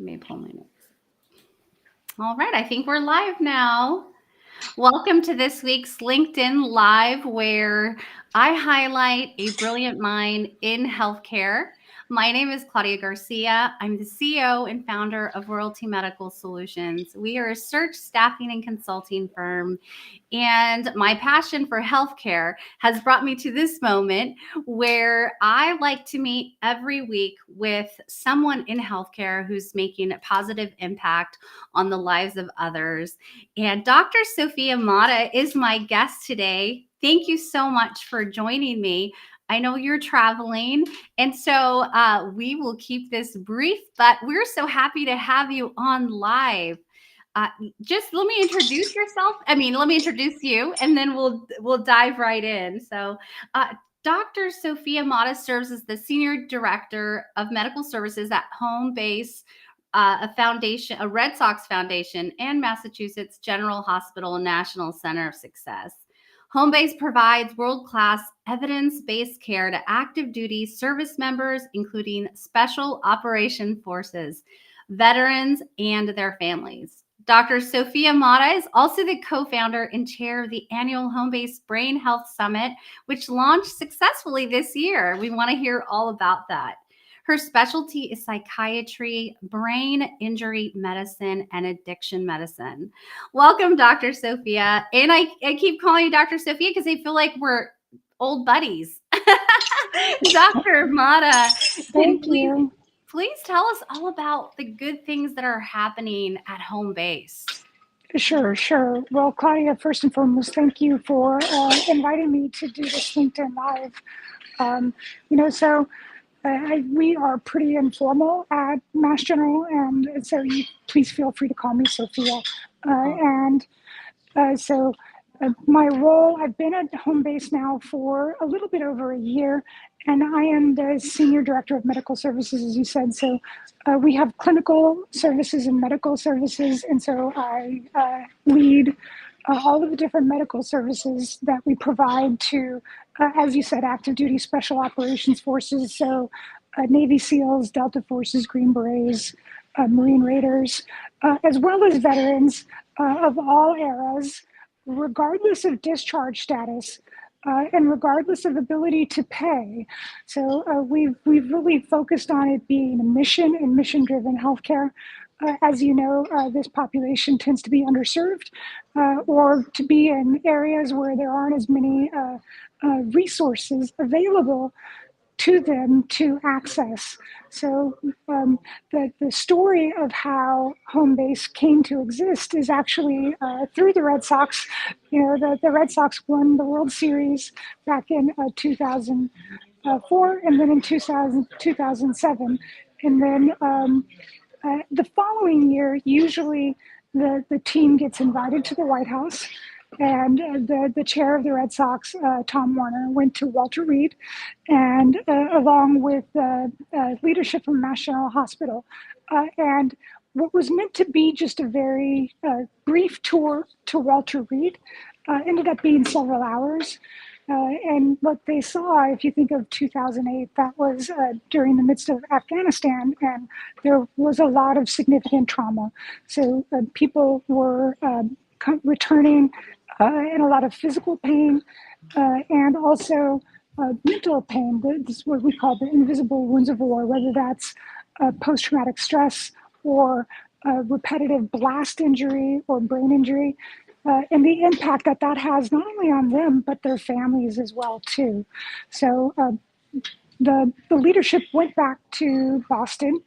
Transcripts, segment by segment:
may pull my notes. All right, I think we're live now. Welcome to this week's LinkedIn Live, where I highlight a brilliant mind in healthcare. My name is Claudia Garcia. I'm the CEO and founder of Royalty Medical Solutions. We are a search, staffing, and consulting firm. And my passion for healthcare has brought me to this moment where I like to meet every week with someone in healthcare who's making a positive impact on the lives of others. And Dr. Sofia Matta is my guest today. Thank you so much for joining me. I know you're traveling, and so we will keep this brief, but we're so happy to have you on live. Just let me introduce yourself. Let me introduce you, and then we'll dive right in. So, Dr. Sofia Matta serves as the Senior Director of Medical Services at Home Base, a Red Sox foundation, and Massachusetts General Hospital and National Center of Success. Homebase provides world-class evidence-based care to active duty service members, including Special Operation Forces, veterans, and their families. Dr. Sofia Matta is also the co-founder and chair of the annual Homebase Brain Health Summit, which launched successfully this year. We want to hear all about that. Her specialty is psychiatry, brain injury medicine, and addiction medicine. Welcome, Dr. Sofia. And I keep calling you Dr. Sofia because I feel like we're old buddies. Dr. Matta, Thank you. Please tell us all about the good things that are happening at Homebase. Sure. Well, Claudia, first and foremost, thank you for inviting me to do this LinkedIn Live. We are pretty informal at Mass General, and so please feel free to call me Sophia. My role, I've been at Homebase now for a little bit over a year, and I am the Senior Director of Medical Services, as you said. So we have clinical services and medical services, and so I lead all of the different medical services that we provide to, as you said, active duty special operations forces. So Navy SEALs, Delta Forces, Green Berets, Marine Raiders, as well as veterans of all eras, regardless of discharge status and regardless of ability to pay. So we've really focused on it being a mission and mission-driven healthcare. As you know, this population tends to be underserved or to be in areas where there aren't as many resources available to them to access. So the story of how Homebase came to exist is actually through the Red Sox. The Red Sox won the World Series back in 2004, and then in 2007. And then the following year, usually the team gets invited to the White House, and the chair of the Red Sox, Tom Warner, went to Walter Reed, and along with leadership from Mass General Hospital. And what was meant to be just a very brief tour to Walter Reed ended up being several hours. And what they saw, if you think of 2008, that was during the midst of Afghanistan, and there was a lot of significant trauma. So people were returning in a lot of physical pain and also mental pain. This is what we call the invisible wounds of war, whether that's post-traumatic stress or repetitive blast injury or brain injury, and the impact that has not only on them, but their families as well, too. So the leadership went back to Boston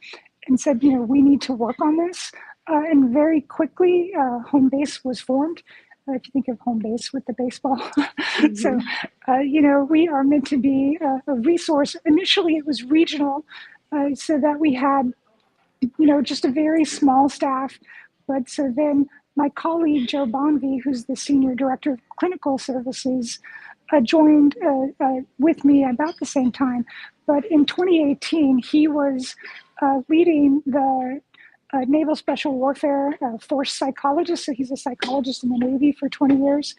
and said, we need to work on this. And very quickly, Homebase was formed. If you think of Homebase with the baseball. Mm-hmm. So, we are meant to be a resource. Initially, it was regional, so that we had, just a very small staff. But so then my colleague, Joe Bonvie, who's the Senior Director of Clinical Services, joined with me about the same time. But in 2018, he was leading the Naval Special Warfare Force psychologist. So he's a psychologist in the Navy for 20 years.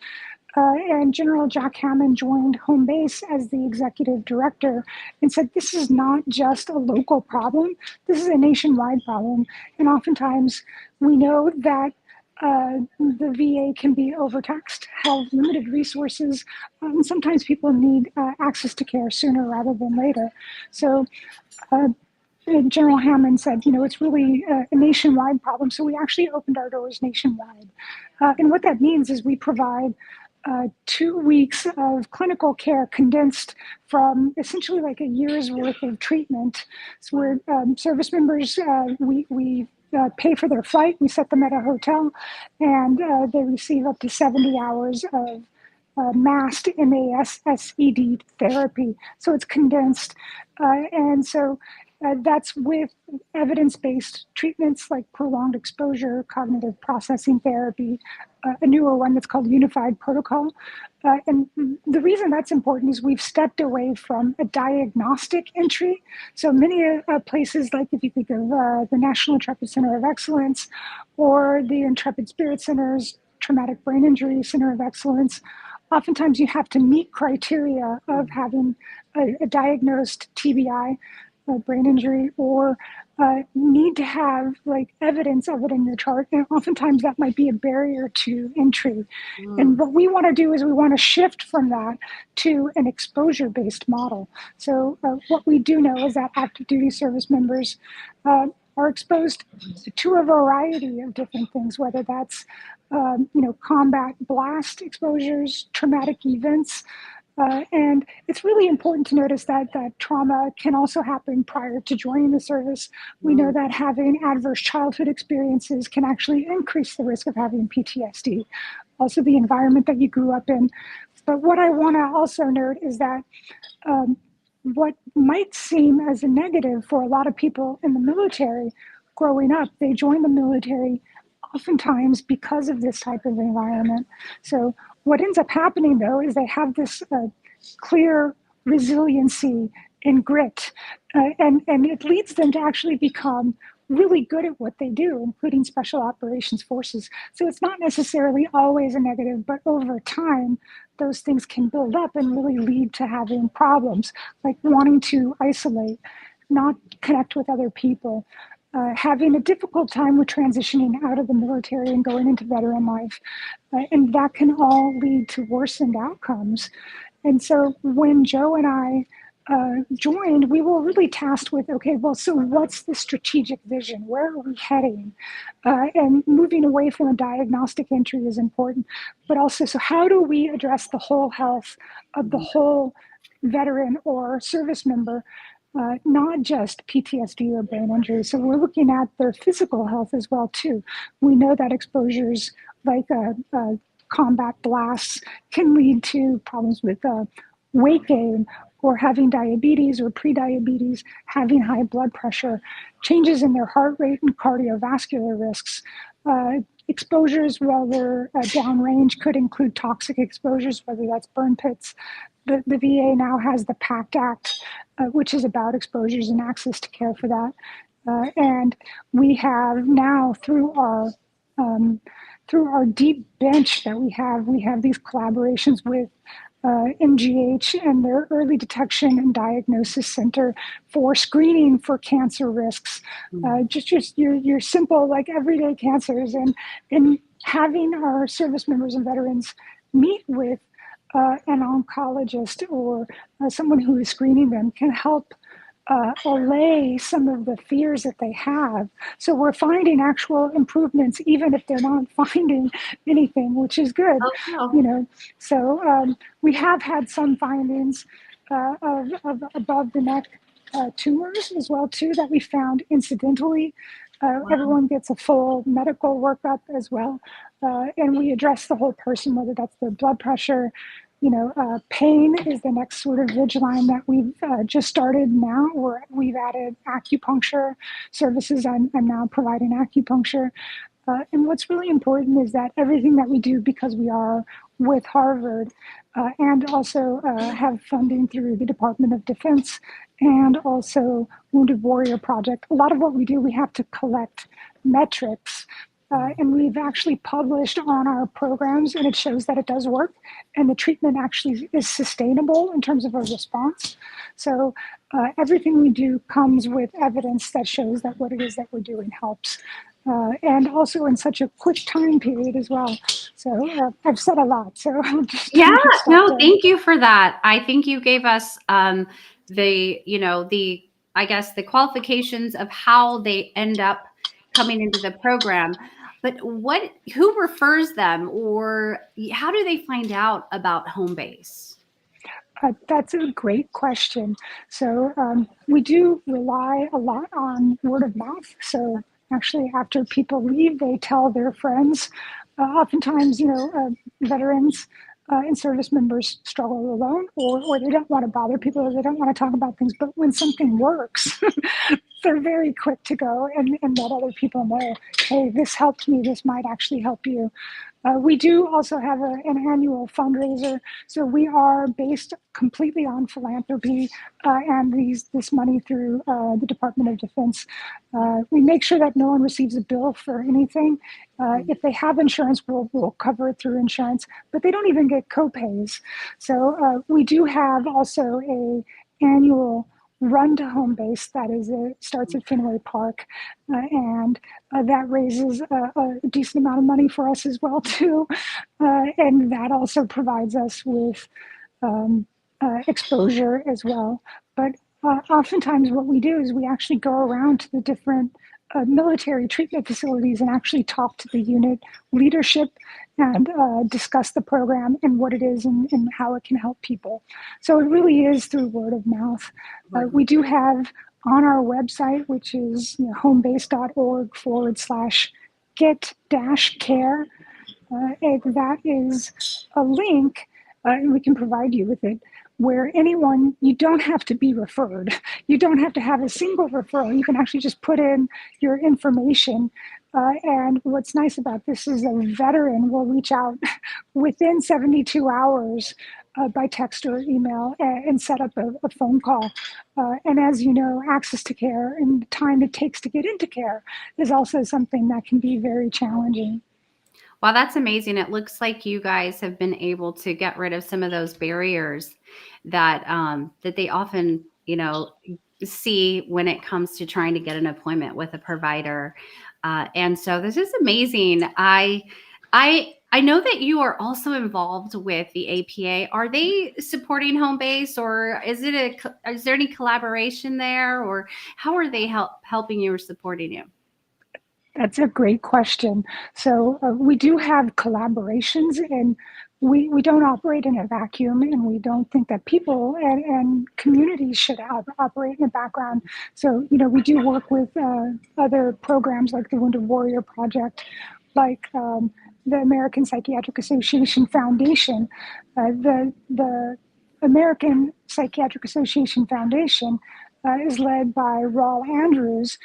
And General Jack Hammond joined home base as the executive director and said, this is not just a local problem, this is a nationwide problem. And oftentimes we know that the VA can be overtaxed, have limited resources, and sometimes people need access to care sooner rather than later. So General Hammond said, it's really a nationwide problem. So we actually opened our doors nationwide. And what that means is we provide 2 weeks of clinical care condensed from essentially like a year's worth of treatment. So we're service members, we pay for their flight, we set them at a hotel, and they receive up to 70 hours of masked MASSED therapy. So it's condensed. And so that's with evidence-based treatments like prolonged exposure, cognitive processing therapy, a newer one that's called Unified Protocol. And the reason that's important is we've stepped away from a diagnostic entry. So many places, like if you think of the National Intrepid Center of Excellence or the Intrepid Spirit Center's Traumatic Brain Injury Center of Excellence, oftentimes you have to meet criteria of having a diagnosed TBI, brain injury, or need to have like evidence of it in your chart. And oftentimes that might be a barrier to entry. And what we want to do is we want to shift from that to an exposure-based model. So what we do know is that active duty service members are exposed to a variety of different things, whether that's combat blast exposures, traumatic events. And it's really important to notice that trauma can also happen prior to joining the service. We know that having adverse childhood experiences can actually increase the risk of having PTSD. Also, the environment that you grew up in. But what I want to also note is that what might seem as a negative for a lot of people in the military growing up, they join the military oftentimes because of this type of environment. So what ends up happening, though, is they have this clear resiliency and grit, and it leads them to actually become really good at what they do, including special operations forces. So it's not necessarily always a negative, but over time, those things can build up and really lead to having problems, like wanting to isolate, not connect with other people, having a difficult time with transitioning out of the military and going into veteran life. And that can all lead to worsened outcomes. And so when Joe and I joined, we were really tasked with, okay, well, so what's the strategic vision? Where are we heading? And moving away from a diagnostic entry is important, but also, so how do we address the whole health of the whole veteran or service member, not just PTSD or brain injury? So we're looking at their physical health as well, too. We know that exposures like combat blasts can lead to problems with weight gain, or having diabetes or prediabetes, having high blood pressure, changes in their heart rate and cardiovascular risks. Exposures while they're downrange could include toxic exposures, whether that's burn pits. The VA now has the PACT Act, which is about exposures and access to care for that. And we have now, through our deep bench that we have these collaborations with MGH and their Early Detection and Diagnosis Center for screening for cancer risks, just your simple, like everyday cancers, and having our service members and veterans meet with an oncologist or someone who is screening them can help allay some of the fears that they have. So we're finding actual improvements, even if they're not finding anything, which is good. So we have had some findings of above the neck tumors as well, too, that we found incidentally. Everyone gets a full medical workup as well. And we address the whole person, whether that's their blood pressure. Pain is the next sort of ridge line that we've just started now, where we've added acupuncture services. I'm now providing acupuncture. And what's really important is that everything that we do, because we are with Harvard and also have funding through the Department of Defense and also Wounded Warrior Project, a lot of what we do, we have to collect metrics And we've actually published on our programs, and it shows that it does work, and the treatment actually is sustainable in terms of a response. So everything we do comes with evidence that shows that what it is that we're doing helps. And also in such a quick time period as well. So I've said a lot, so I'll just Yeah, stop no, there. thank you for that. I think you gave us the I guess the qualifications of how they end up coming into the program. But who refers them, or how do they find out about home base? That's a great question. So we do rely a lot on word of mouth. So actually, after people leave, they tell their friends. Oftentimes, veterans and service members struggle alone, or they don't want to bother people, or they don't want to talk about things. But when something works, they're very quick to go and let other people know, hey, this helped me. This might actually help you. We do also have an annual fundraiser. So we are based completely on philanthropy and this money through the Department of Defense. We make sure that no one receives a bill for anything. If they have insurance, we'll cover it through insurance, but they don't even get copays. So we do have also a annual run to home base that starts at Fenway Park, and that raises a decent amount of money for us as well too, and that also provides us with um, exposure as well. But oftentimes, what we do is we actually go around to the different military treatment facilities and actually talk to the unit leadership and discuss the program and what it is and how it can help people. So it really is through word of mouth. We do have on our website, which is homebase.org/get-care. That is a link, and we can provide you with it, where you don't have to be referred. You don't have to have a single referral. You can actually just put in your information. And what's nice about this is a veteran will reach out within 72 hours by text or email and set up a phone call. And as you know, access to care and the time it takes to get into care is also something that can be very challenging. Wow, that's amazing. It looks like you guys have been able to get rid of some of those barriers that they often, see when it comes to trying to get an appointment with a provider. And so this is amazing. I know that you are also involved with the APA. Are they supporting home base, or is there any collaboration there, or how are they helping you or supporting you? That's a great question. So we do have collaborations, and we don't operate in a vacuum, and we don't think that people and communities should operate in a background. So, we do work with other programs like the Wounded Warrior Project, like the American Psychiatric Association Foundation. The American Psychiatric Association Foundation is led by Raul Andrews,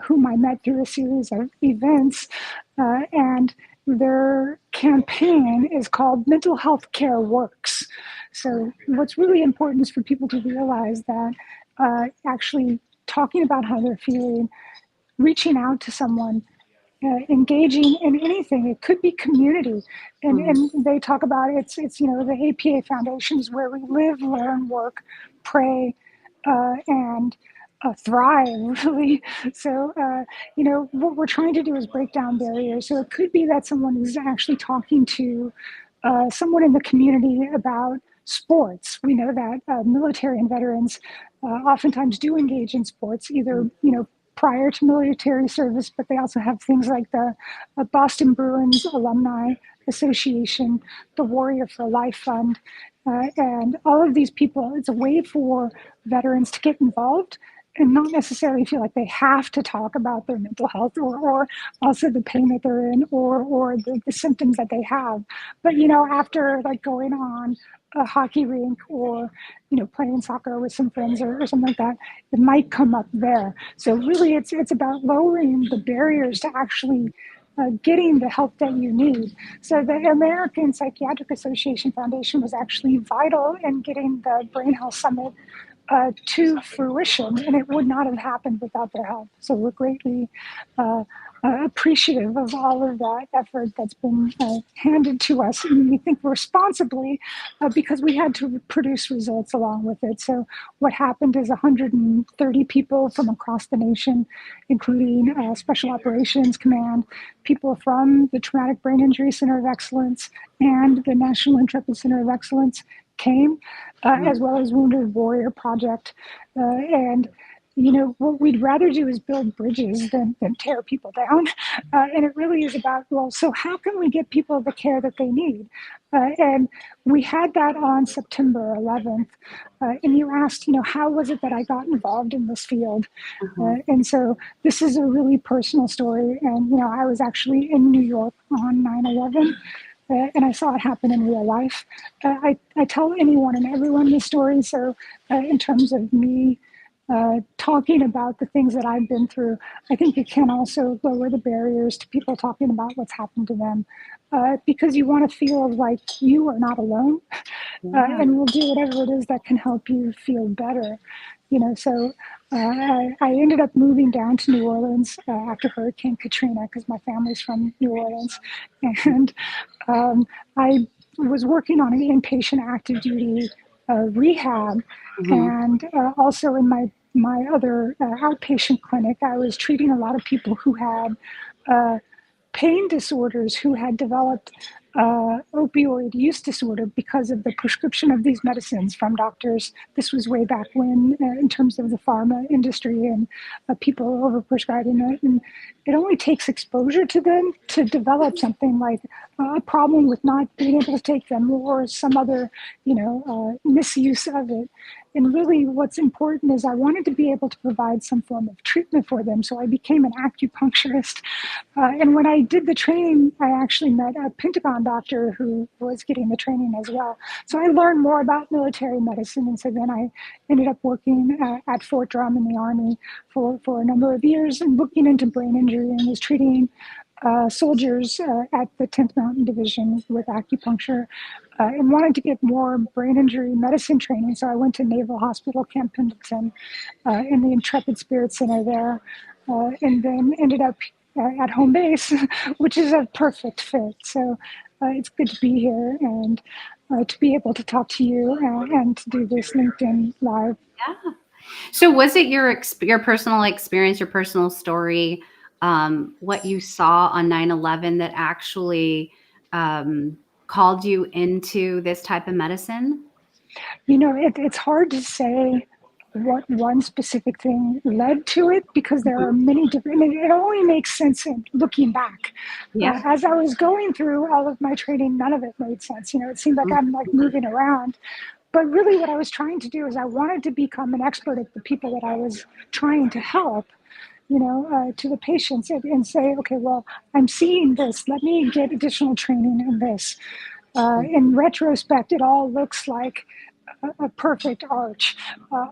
whom I met through a series of events. And their campaign is called Mental Health Care Works. So, what's really important is for people to realize that actually talking about how they're feeling, reaching out to someone, engaging in anything. It could be community, and they talk about the APA Foundation is where we live, learn, work, pray, and thrive. Really, so what we're trying to do is break down barriers. So it could be that someone is actually talking to someone in the community about sports. We know that military and veterans oftentimes do engage in sports, either prior to military service, but they also have things like the Boston Bruins Alumni Association, the Warrior for Life Fund, and all of these people. It's a way for veterans to get involved and not necessarily feel like they have to talk about their mental health or also the pain that they're in or the symptoms that they have. But after like going on a hockey rink or playing soccer with some friends or something like that, it might come up there. So really it's about lowering the barriers to actually getting the help that you need. So the American Psychiatric Association Foundation was actually vital in getting the Brain Health Summit to fruition, and it would not have happened without their help. So we're greatly appreciative of all of that effort that's been handed to us. And we think responsibly because we had to produce results along with it. So what happened is 130 people from across the nation, including Special Operations Command, people from the Traumatic Brain Injury Center of Excellence and the National Intrepid Center of Excellence came, as well as Wounded Warrior Project. And what we'd rather do is build bridges than tear people down. And it really is about, well, so how can we get people the care that they need? And we had that on September 11th. And you asked, how was it that I got involved in this field? And so this is a really personal story. And, I was actually in New York on 9/11. And I saw it happen in real life. I tell anyone and everyone this story. So in terms of me talking about the things that I've been through, I think it can also lower the barriers to people talking about what's happened to them, because you want to feel like you are not alone, and we'll do whatever it is that can help you feel better. So I ended up moving down to New Orleans after Hurricane Katrina because my family's from New Orleans, and I was working on an inpatient active duty rehab, and also in my other outpatient clinic, I was treating a lot of people who had pain disorders, who had developed opioid use disorder because of the prescription of these medicines from doctors. This was way back when, in terms of the pharma industry and people overprescribing it. And it only takes exposure to them to develop something like a problem with not being able to take them or some other, misuse of it. And really what's important is I wanted to be able to provide some form of treatment for them. So I became an acupuncturist. And when I did the training, I actually met a Pentagon doctor who was getting the training as well. So I learned more about military medicine. And so then I ended up working at Fort Drum in the Army for a number of years and looking into brain injury and was treating soldiers at the 10th Mountain Division with acupuncture, and wanted to get more brain injury medicine training. So I went to Naval Hospital Camp Pendleton in the Intrepid Spirit Center there, and then ended up at home base, which is a perfect fit. So it's good to be here and to be able to talk to you and to do this LinkedIn Live. Yeah. So was it your personal experience, your personal story, what you saw on 9/11 that actually called you into this type of medicine? It's hard to say what one specific thing led to it because there are many different, and it only makes sense in looking back. Yeah. As I was going through all of my training, none of it made sense. It seemed like I'm like moving around. But really what I was trying to do is I wanted to become an expert at the people that I was trying to help, to the patients and say, okay, well, I'm seeing this. Let me get additional training in this. In retrospect, it all looks like a perfect arch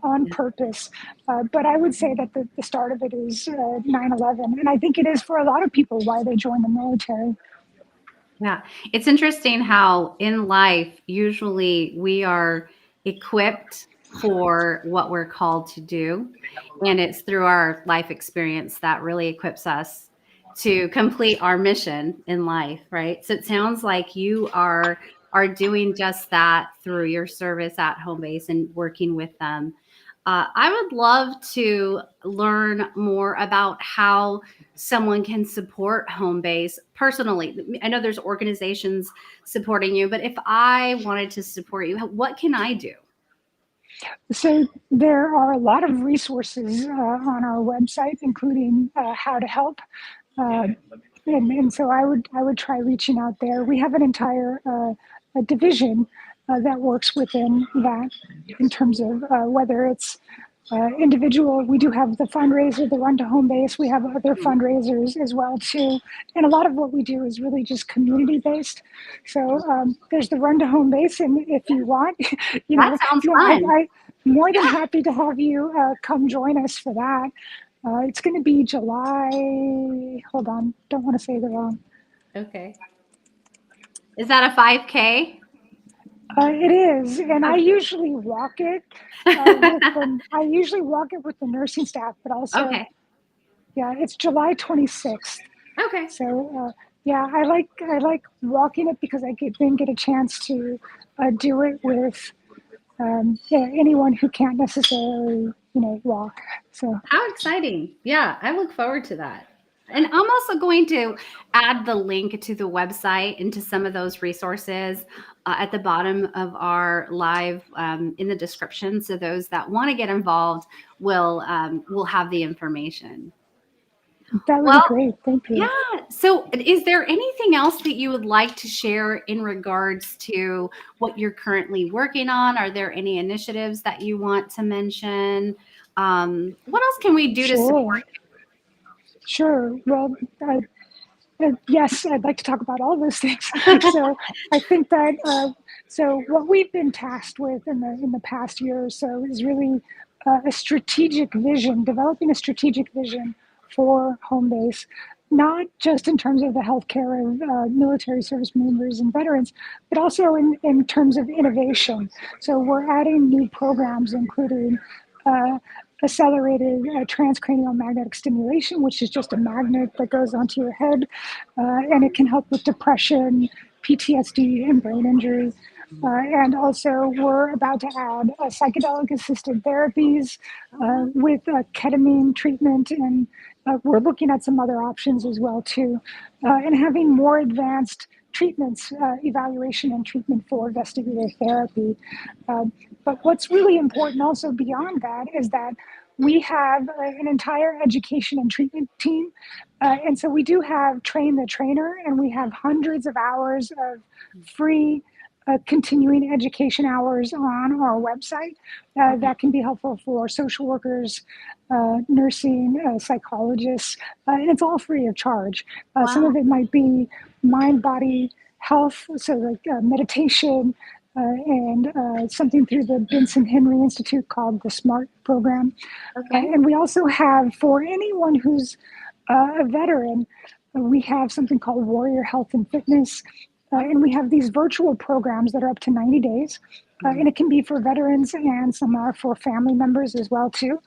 on purpose. But I would say that the start of it is 9/11. And I think it is for a lot of people why they join the military. Yeah. It's interesting how in life, usually we are equipped for what we're called to do. And it's through our life experience that really equips us to complete our mission in life, right? So it sounds like you are doing just that through your service at home base and working with them. I would love to learn more about how someone can support home base personally. I know there's organizations supporting you, but if I wanted to support you, what can I do? So there are a lot of resources on our website, including how to help. Uh, and so I would try reaching out there. We have an entire a division that works within that in terms of whether it's individual. We do have the fundraiser, the Run to Home Base. We have other fundraisers as well too, and a lot of what we do is really just community based. So there's the Run to Home Base, and if you want, That sounds fun. I'm more than happy to have you come join us for that. It's going to be July. Hold on, don't want to say the wrong. Okay. Is that a 5K? It is, and I Okay. usually walk it. I usually walk it with the nursing staff, but also, Okay. yeah, it's July 26th. Okay. So yeah, I like walking it because I then get a chance to do it with yeah, anyone who can't necessarily walk. So How exciting. Yeah, I look forward to that. And I'm also going to add the link to the website and to some of those resources at the bottom of our live in the description. So those that want to get involved will have the information. that would be Well, great. Thank yeah. you. So, is there anything else that you would like to share in regards to what you're currently working on? Are there any initiatives that you want to mention? What else can we do to support? Sure, sure. Well, yes, I'd like to talk about all those things. So I think that so what we've been tasked with in the past year or so is really a strategic vision, developing a strategic vision for home base, not just in terms of the healthcare of military service members and veterans, but also in terms of innovation. So we're adding new programs, including uh, accelerated transcranial magnetic stimulation, which is just a magnet that goes onto your head, and it can help with depression, PTSD, and brain injury. And also, we're about to add psychedelic assisted therapies with ketamine treatment, and we're looking at some other options as well too, and having more advanced treatments, evaluation and treatment for vestibular therapy. But what's really important also beyond that is that we have an entire education and treatment team. And so we do have train the trainer, and we have hundreds of hours of free continuing education hours on our website Okay. that can be helpful for social workers, nursing, psychologists, and it's all free of charge. Some Wow. of it might be mind body health, so like meditation, and something through the Benson Henry Institute called the SMART program. Okay. And we also have, for anyone who's a veteran, we have something called Warrior Health and Fitness. And we have these virtual programs that are up to 90 days. Mhm. And it can be for veterans, and some are for family members as well too.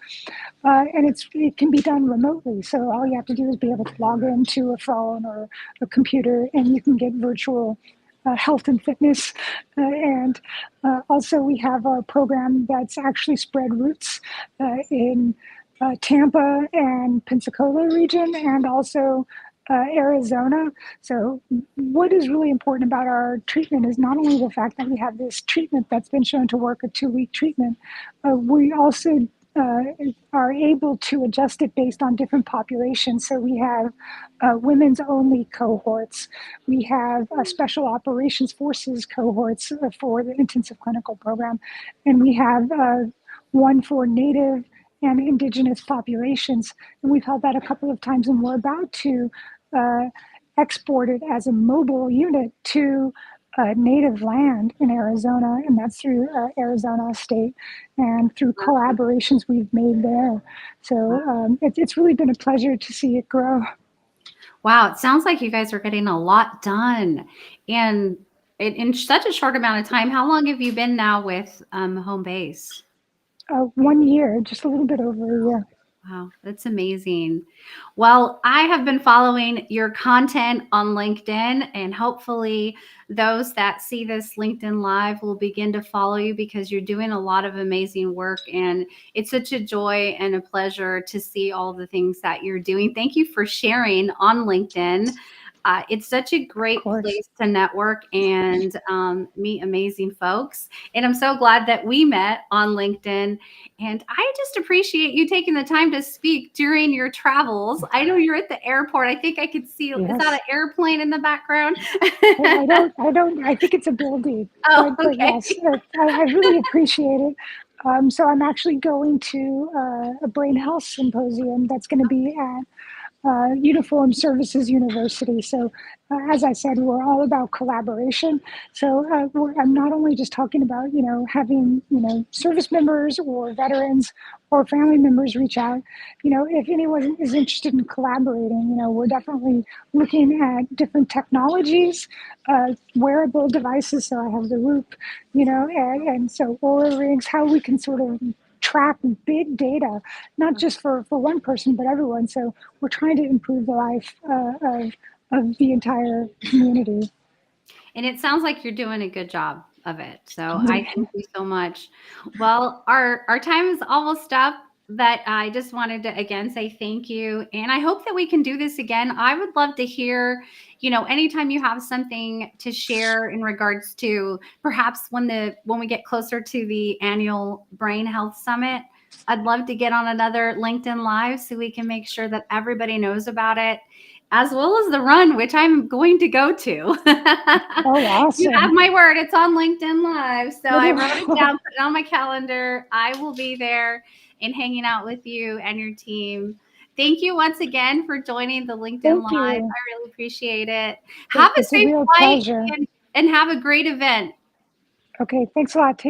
And it can be done remotely. So all you have to do is be able to log into a phone or a computer, and you can get virtual health and fitness. And also, we have a program that's actually spread roots in Tampa and Pensacola region, and also Arizona. So, what is really important about our treatment is not only the fact that we have this treatment that's been shown to work, a 2-week treatment, we also uh, are able to adjust it based on different populations. So we have women's only cohorts. We have special operations forces cohorts for the intensive clinical program. And we have one for Native and indigenous populations. And we've held that a couple of times, and we're about to uh, export it as a mobile unit to native land in Arizona, and that's through Arizona State and through collaborations we've made there. So it's really been a pleasure to see it grow. Wow. It sounds like you guys are getting a lot done. And in such a short amount of time, how long have you been now with home base? 1 year, just a little bit over a year. Wow, that's amazing. Well, I have been following your content on LinkedIn, and hopefully, those that see this LinkedIn Live will begin to follow you because you're doing a lot of amazing work. And it's such a joy and a pleasure to see all the things that you're doing. Thank you for sharing on LinkedIn. It's such a Of great course. place to network and meet amazing folks. And I'm so glad that we met on LinkedIn. And I just appreciate you taking the time to speak during your travels. I know you're at the airport. I think I could see, is that an Yes. airplane in the background? I think it's a building, Oh, but okay. yes, I really appreciate it. So I'm actually going to a brain health symposium that's going to be at Uniform Services University. So, as I said, we're all about collaboration. So, I'm not only just talking about, having, service members or veterans or family members reach out. If anyone is interested in collaborating, we're definitely looking at different technologies, wearable devices. So, I have the Whoop, and so Aura rings, how we can sort of track big data, not just for one person, but everyone. So we're trying to improve the life of the entire community. And it sounds like you're doing a good job of it. So I thank you so much. Well, our time is almost up. That I just wanted to again say thank you. And I hope that we can do this again. I would love to hear, anytime you have something to share in regards to perhaps when we get closer to the annual Brain Health Summit, I'd love to get on another LinkedIn Live so we can make sure that everybody knows about it, as well as the run, which I'm going to go to. Oh, awesome. You have my word. It's on LinkedIn Live. So I wrote it down, put it on my calendar. I will be there and hanging out with you and your team. Thank you once again for joining the LinkedIn Live. I really appreciate it. Have a It's safe a real flight pleasure. and have a great event. Okay, thanks a lot. Take